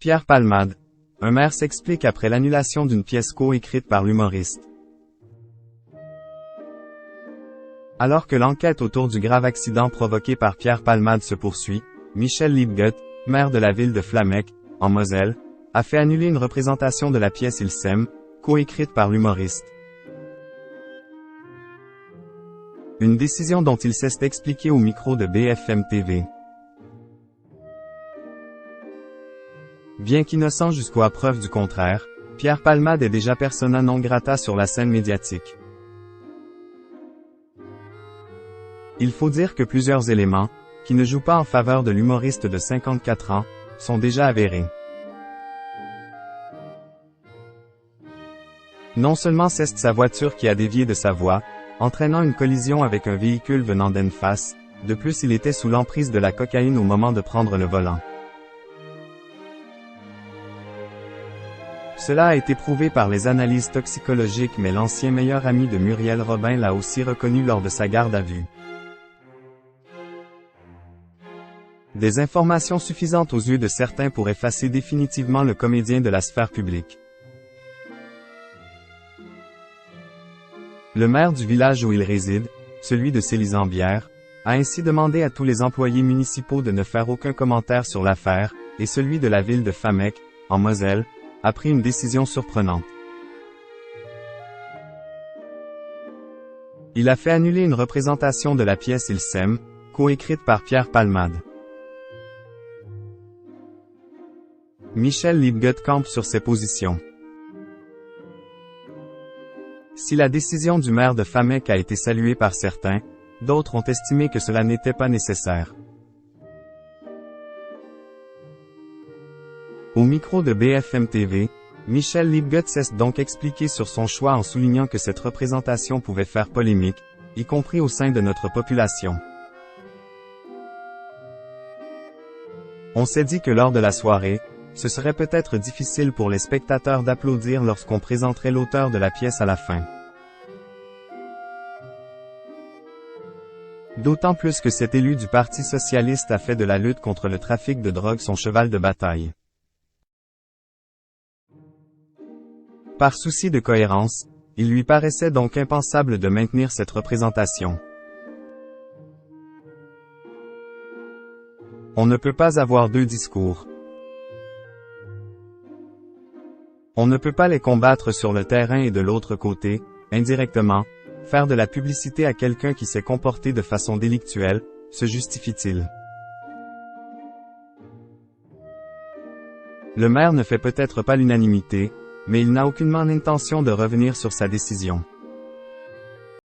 Pierre Palmade. Un maire s'explique après l'annulation d'une pièce co-écrite par l'humoriste. Alors que l'enquête autour du grave accident provoqué par Pierre Palmade se poursuit, Michel Liebgut, maire de la ville de Flamec, en Moselle, a fait annuler une représentation de la pièce Il s'aime, co-écrite par l'humoriste. Une décision dont il s'est expliqué au micro de BFM TV. Bien qu'innocent jusqu'à preuve du contraire, Pierre Palmade est déjà persona non grata sur la scène médiatique. Il faut dire que plusieurs éléments, qui ne jouent pas en faveur de l'humoriste de 54 ans, sont déjà avérés. Non seulement c'est sa voiture qui a dévié de sa voie, entraînant une collision avec un véhicule venant d'en face, de plus il était sous l'emprise de la cocaïne au moment de prendre le volant. Cela a été prouvé par les analyses toxicologiques mais l'ancien meilleur ami de Muriel Robin l'a aussi reconnu lors de sa garde à vue. Des informations suffisantes aux yeux de certains pour effacer définitivement le comédien de la sphère publique. Le maire du village où il réside, celui de Célisambière, a ainsi demandé à tous les employés municipaux de ne faire aucun commentaire sur l'affaire, et celui de la ville de Flamec, en Moselle, a pris une décision surprenante. Il a fait annuler une représentation de la pièce Il s'aime, co-écrite par Pierre Palmade. Michel Liebgut campe sur ses positions. Si la décision du maire de Flamec a été saluée par certains, d'autres ont estimé que cela n'était pas nécessaire. Au micro de BFM TV, Michel Liebgut s'est donc expliqué sur son choix en soulignant que cette représentation pouvait faire polémique, y compris au sein de notre population. On s'est dit que lors de la soirée, ce serait peut-être difficile pour les spectateurs d'applaudir lorsqu'on présenterait l'auteur de la pièce à la fin. D'autant plus que cet élu du Parti socialiste a fait de la lutte contre le trafic de drogue son cheval de bataille. Par souci de cohérence, il lui paraissait donc impensable de maintenir cette représentation. On ne peut pas avoir deux discours. On ne peut pas les combattre sur le terrain et de l'autre côté, indirectement, faire de la publicité à quelqu'un qui s'est comporté de façon délictuelle, se justifie-t-il? Le maire ne fait peut-être pas l'unanimité, mais il n'a aucunement l'intention de revenir sur sa décision.